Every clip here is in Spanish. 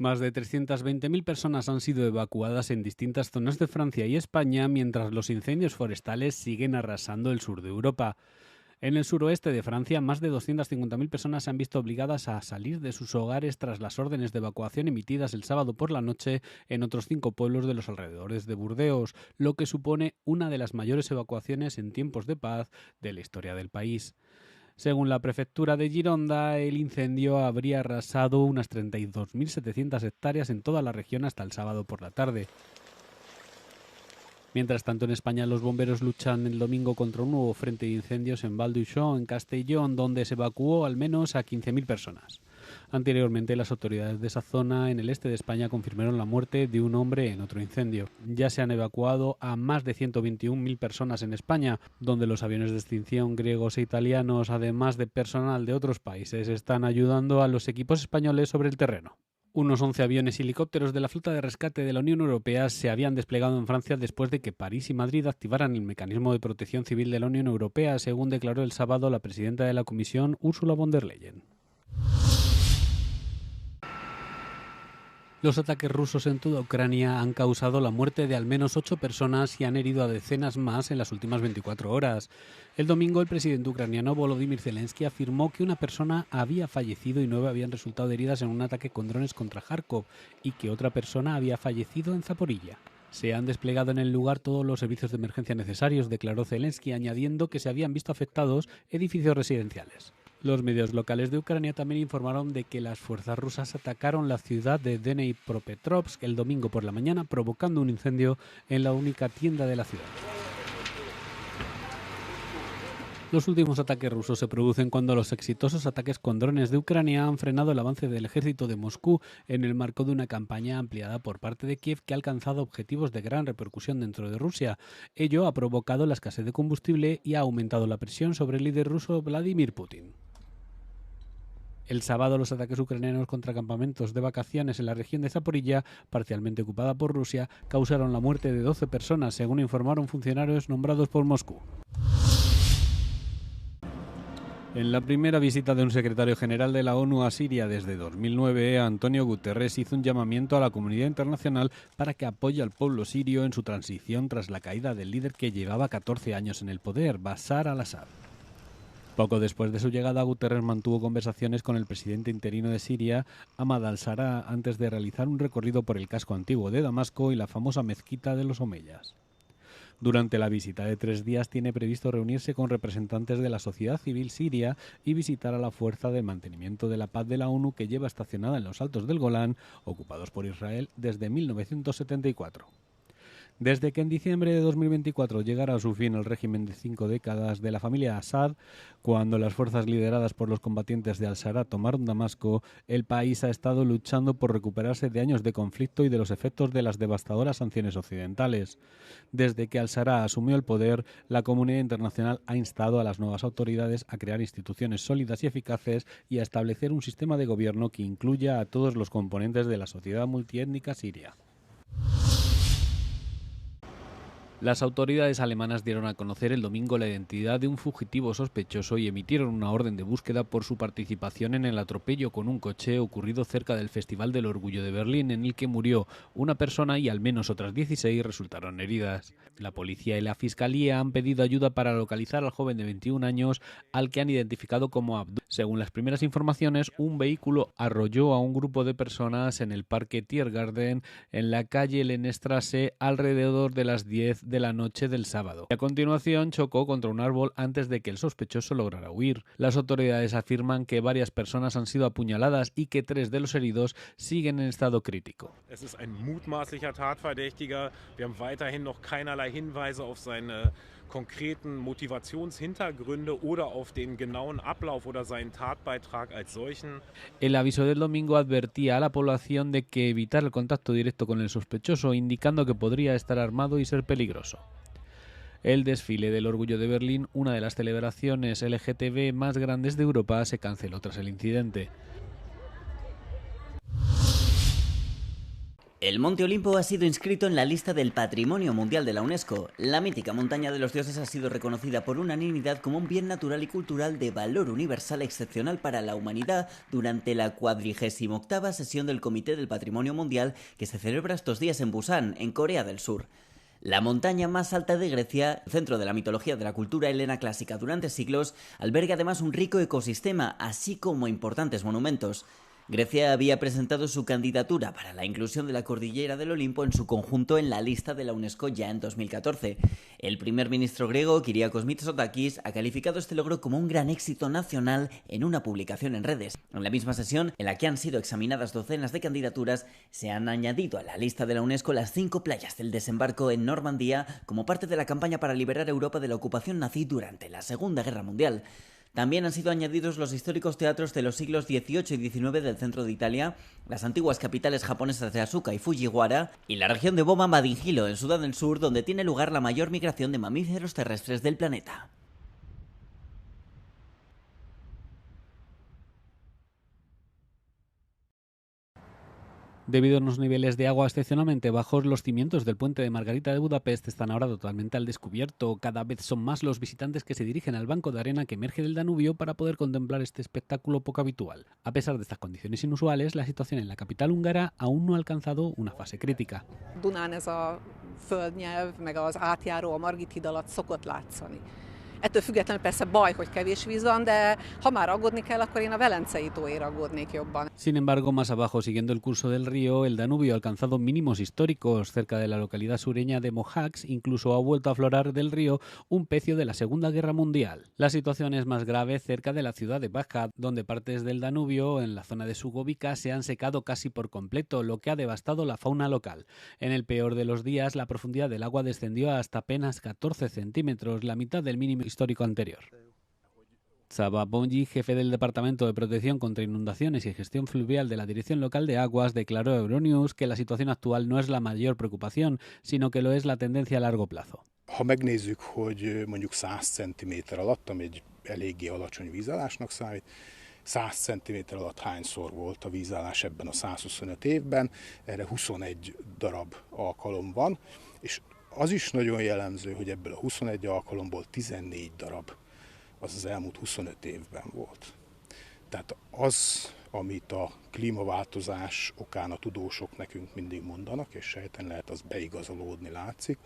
Más de 320.000 personas han sido evacuadas en distintas zonas de Francia y España, mientras los incendios forestales siguen arrasando el sur de Europa. En el suroeste de Francia, más de 250.000 personas se han visto obligadas a salir de sus hogares tras las órdenes de evacuación emitidas el sábado por la noche en otros 5 pueblos de los alrededores de Burdeos, lo que supone una de las mayores evacuaciones en tiempos de paz de la historia del país. Según la prefectura de Gironda, el incendio habría arrasado unas 32.700 hectáreas en toda la región hasta el sábado por la tarde. Mientras tanto, en España los bomberos luchan el domingo contra un nuevo frente de incendios en Val d'Uixó, en Castellón, donde se evacuó al menos a 15.000 personas. Anteriormente, las autoridades de esa zona en el este de España confirmaron la muerte de un hombre en otro incendio. Ya se han evacuado a más de 121.000 personas en España, donde los aviones de extinción griegos e italianos, además de personal de otros países, están ayudando a los equipos españoles sobre el terreno. Unos 11 aviones y helicópteros de la flota de rescate de la Unión Europea se habían desplegado en Francia después de que París y Madrid activaran el mecanismo de protección civil de la Unión Europea, según declaró el sábado la presidenta de la Comisión, Ursula von der Leyen. Los ataques rusos en toda Ucrania han causado la muerte de al menos 8 personas y han herido a decenas más en las últimas 24 horas. El domingo, el presidente ucraniano Volodymyr Zelensky afirmó que una persona había fallecido y 9 habían resultado heridas en un ataque con drones contra Kharkov y que otra persona había fallecido en Zaporilla. Se han desplegado en el lugar todos los servicios de emergencia necesarios, declaró Zelensky, añadiendo que se habían visto afectados edificios residenciales. Los medios locales de Ucrania también informaron de que las fuerzas rusas atacaron la ciudad de Dnipropetrovsk el domingo por la mañana, provocando un incendio en la única tienda de la ciudad. Los últimos ataques rusos se producen cuando los exitosos ataques con drones de Ucrania han frenado el avance del ejército de Moscú en el marco de una campaña ampliada por parte de Kiev que ha alcanzado objetivos de gran repercusión dentro de Rusia. Ello ha provocado la escasez de combustible y ha aumentado la presión sobre el líder ruso Vladimir Putin. El sábado, los ataques ucranianos contra campamentos de vacaciones en la región de Zaporilla, parcialmente ocupada por Rusia, causaron la muerte de 12 personas, según informaron funcionarios nombrados por Moscú. En la primera visita de un secretario general de la ONU a Siria desde 2009, Antonio Guterres hizo un llamamiento a la comunidad internacional para que apoye al pueblo sirio en su transición tras la caída del líder que llevaba 14 años en el poder, Bashar al-Assad. Poco después de su llegada, Guterres mantuvo conversaciones con el presidente interino de Siria, Ahmad al-Shara, antes de realizar un recorrido por el casco antiguo de Damasco y la famosa mezquita de los omeyas. Durante la visita de 3 días tiene previsto reunirse con representantes de la sociedad civil siria y visitar a la Fuerza de Mantenimiento de la Paz de la ONU que lleva estacionada en los Altos del Golán, ocupados por Israel desde 1974. Desde que en diciembre de 2024 llegara a su fin el régimen de 5 décadas de la familia Assad, cuando las fuerzas lideradas por los combatientes de al-Shara tomaron Damasco, el país ha estado luchando por recuperarse de años de conflicto y de los efectos de las devastadoras sanciones occidentales. Desde que al-Shara asumió el poder, la comunidad internacional ha instado a las nuevas autoridades a crear instituciones sólidas y eficaces y a establecer un sistema de gobierno que incluya a todos los componentes de la sociedad multiétnica siria. Las autoridades alemanas dieron a conocer el domingo la identidad de un fugitivo sospechoso y emitieron una orden de búsqueda por su participación en el atropello con un coche ocurrido cerca del Festival del Orgullo de Berlín, en el que murió una persona y al menos otras 16 resultaron heridas. La policía y la fiscalía han pedido ayuda para localizar al joven de 21 años, al que han identificado como Abdul. Según las primeras informaciones, un vehículo arrolló a un grupo de personas en el Parque Tiergarten, en la calle Lennestrasse, alrededor de las 10 de la noche del sábado. A continuación chocó contra un árbol antes de que el sospechoso lograra huir. Las autoridades afirman que varias personas han sido apuñaladas y que 3 de los heridos siguen en estado crítico. Es ist ein mutmaßlicher Tatverdächtiger. Wir haben weiterhin noch keinerlei Hinweise auf seine konkreten Motivationshintergründe oder auf den genauen Ablauf oder seinen Tatbeitrag als solchen. El aviso del domingo advertía a la población de que evitar el contacto directo con el sospechoso, indicando que podría estar armado y ser peligroso. El desfile del Orgullo de Berlín, una de las celebraciones LGTB más grandes de Europa, se canceló tras el incidente. El Monte Olimpo ha sido inscrito en la lista del Patrimonio Mundial de la UNESCO. La mítica montaña de los dioses ha sido reconocida por unanimidad como un bien natural y cultural de valor universal excepcional para la humanidad durante la 48ª sesión del Comité del Patrimonio Mundial que se celebra estos días en Busan, en Corea del Sur. La montaña más alta de Grecia, centro de la mitología de la cultura helena clásica durante siglos, alberga además un rico ecosistema, así como importantes monumentos. Grecia había presentado su candidatura para la inclusión de la cordillera del Olimpo en su conjunto en la lista de la UNESCO ya en 2014. El primer ministro griego, Kyriakos Mitsotakis, ha calificado este logro como un gran éxito nacional en una publicación en redes. En la misma sesión, en la que han sido examinadas docenas de candidaturas, se han añadido a la lista de la UNESCO las 5 playas del desembarco en Normandía como parte de la campaña para liberar a Europa de la ocupación nazi durante la Segunda Guerra Mundial. También han sido añadidos los históricos teatros de los siglos XVIII y XIX del centro de Italia, las antiguas capitales japonesas de Asuka y Fujiwara, y la región de Boma-Madinjilo, en Sudán del Sur, donde tiene lugar la mayor migración de mamíferos terrestres del planeta. Debido a unos niveles de agua excepcionalmente bajos, los cimientos del puente de Margarita de Budapest están ahora totalmente al descubierto. Cada vez son más los visitantes que se dirigen al banco de arena que emerge del Danubio para poder contemplar este espectáculo poco habitual. A pesar de estas condiciones inusuales, la situación en la capital húngara aún no ha alcanzado una fase crítica. Dunán ez a földnyelv, meg az átjáró a Margit híd alatt szokott látszani. Ettől függetlenül persze baj, hogy kevés víz van, de ha már aggódni kell, akkor én a Velencei tóért aggódnék jobban. Sin embargo, más abajo, siguiendo el curso del río, el Danubio ha alcanzado mínimos históricos. Cerca de la localidad sureña de Mohacs, incluso ha vuelto a aflorar del río un pecio de la Segunda Guerra Mundial. La situación es más grave cerca de la ciudad de Bajad, donde partes del Danubio, en la zona de Sugovica, se han secado casi por completo, lo que ha devastado la fauna local. En el peor de los días, la profundidad del agua descendió hasta apenas 14 centímetros, la mitad del mínimo histórico anterior. Csaba Bonyi, jefe del Departamento de Protección contra Inundaciones y Gestión Fluvial de la Dirección Local de Aguas, declaró a Euronews que la situación actual no es la mayor preocupación, sino que lo es la tendencia a largo plazo. Ha megnézzük, hogy mondjuk 100 cm alatt, ami egy eléggé alacsony vízállásnak számít, 100 cm alatt hányszor volt a vízállás ebben a 125 évben, erre 21 darab alkalom van, és az is nagyon jellemző, hogy ebből a 21 alkalomból 14 darab az elmúlt 25 évben volt. Tehát az, amit a klímaváltozás okán a tudósok nekünk mindig mondanak, és sejten lehet az beigazolódni látszik,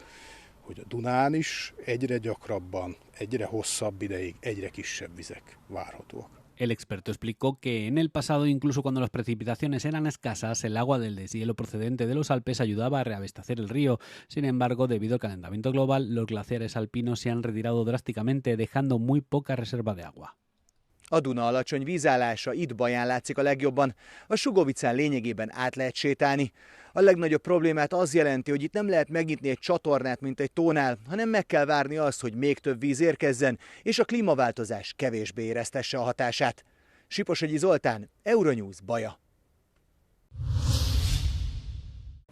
hogy a Dunán is egyre gyakrabban, egyre hosszabb ideig, egyre kisebb vizek várhatóak. El experto explicó que en el pasado, incluso cuando las precipitaciones eran escasas, el agua del deshielo procedente de los Alpes ayudaba a reabastecer el río. Sin embargo, debido al calentamiento global, los glaciares alpinos se han retirado drásticamente, dejando muy poca reserva de agua. A Duna alacsony vízállása itt Baján látszik a legjobban. A Sugovicán lényegében át lehet sétálni. A legnagyobb problémát az jelenti, hogy itt nem lehet megnyitni egy csatornát, mint egy tónál, hanem meg kell várni azt, hogy még több víz érkezzen, és a klímaváltozás kevésbé éreztesse a hatását. Siposogyi Zoltán, Euronews, Baja.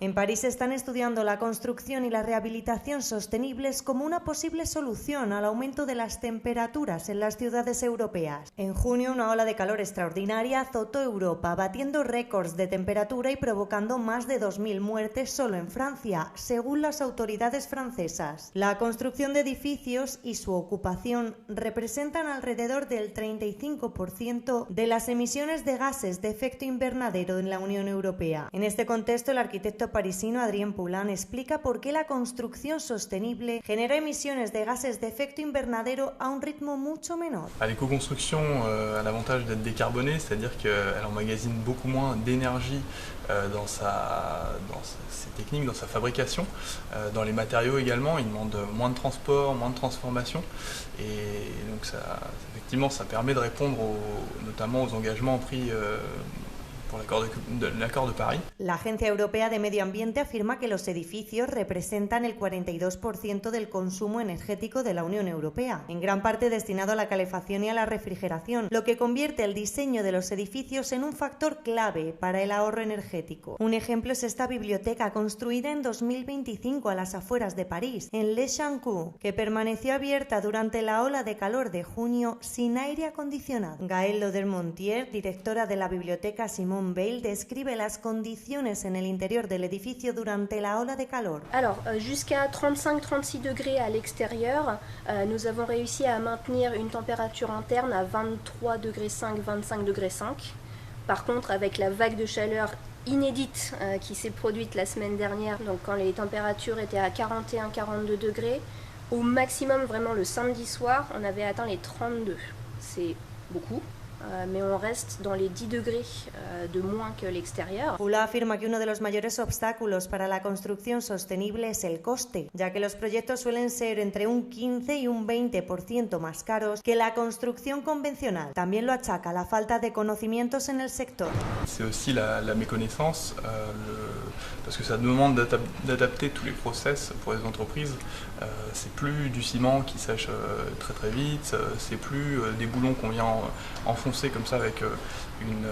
En París están estudiando la construcción y la rehabilitación sostenibles como una posible solución al aumento de las temperaturas en las ciudades europeas. En junio, una ola de calor extraordinaria azotó Europa, batiendo récords de temperatura y provocando más de 2.000 muertes solo en Francia, según las autoridades francesas. La construcción de edificios y su ocupación representan alrededor del 35% de las emisiones de gases de efecto invernadero en la Unión Europea. En este contexto, el arquitecto parisino Adrien Poulain explica por qué la construcción sostenible genera emisiones de gases de efecto invernadero a un ritmo mucho menor. L'éco-construction a l'avantage d'être décarbonée, c'est-à-dire qu'elle emmagasine beaucoup moins d'énergie dans ses techniques, dans sa fabrication, dans les matériaux également. Il demande moins de transport, moins de transformation, et donc effectivement ça permet de répondre notamment aux engagements pris por l'accord de París. La Agencia Europea de Medio Ambiente afirma que los edificios representan el 42% del consumo energético de la Unión Europea, en gran parte destinado a la calefacción y a la refrigeración, lo que convierte el diseño de los edificios en un factor clave para el ahorro energético. Un ejemplo es esta biblioteca construida en 2025 a las afueras de París, en Le Chancoux, que permaneció abierta durante la ola de calor de junio sin aire acondicionado. Gaëlle Laudermontier, directora de la biblioteca Simon Simone Veil describe las condiciones en el interior del edificio durante la ola de calor. Alors, jusqu'à 35-36 degrés à l'extérieur, nous avons réussi à maintenir une température interne à 23 degrés 5, 25 degrés 5. Par contre, avec la vague de chaleur inédite qui s'est produite la semaine dernière, donc quand les températures étaient à 41-42 degrés, au maximum, vraiment le samedi soir, on avait atteint les 32. C'est beaucoup, mais on reste dans les 10 degrés de moins que l'extérieur. Pula afirma que uno de los mayores obstáculos para la construcción sostenible es el coste, ya que los proyectos suelen ser entre un 15 y un 20% más caros que la construcción convencional. También lo achaca la falta de conocimientos en el sector. C'est aussi la méconnaissance, parce que ça demande d'adapter tous les process pour les entreprises. C'est plus du ciment qui sèche très très vite, c'est plus des boulons qu'on vient enfoncer comme ça avec une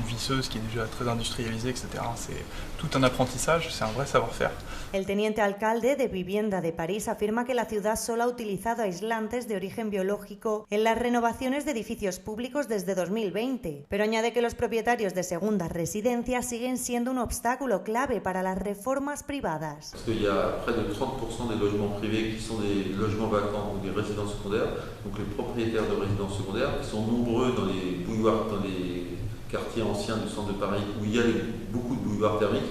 visseuse qui est déjà très industrialisée, etc. C'est tout un apprentissage, c'est un vrai savoir-faire. El teniente alcalde de Vivienda de París afirma que la ciudad solo ha utilizado aislantes de origen biológico en las renovaciones de edificios públicos desde 2020, pero añade que los propietarios de segundas residencias siguen siendo un obstáculo clave para las reformas privadas. Parce qu'il y a près de 30% des logements privés qui sont des logements vacants ou des résidences secondaires, donc les propriétaires de résidences secondaires qui sont nombreux dans les bouilloires, dans les quartiers anciens du centre de Paris où il y a beaucoup de bouilloires thermiques.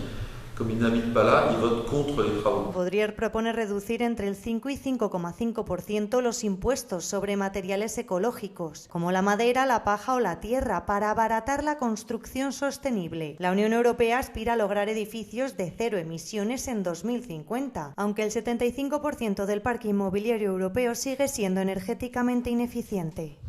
Comme ils n'habitent pas là, ils votent contre les travaux. Baudrier propone reducir entre el 5 y 5,5% los impuestos sobre materiales ecológicos, como la madera, la paja o la tierra, para abaratar la construcción sostenible. La Unión Europea aspira a lograr edificios de cero emisiones en 2050, aunque el 75% del parque inmobiliario europeo sigue siendo energéticamente ineficiente.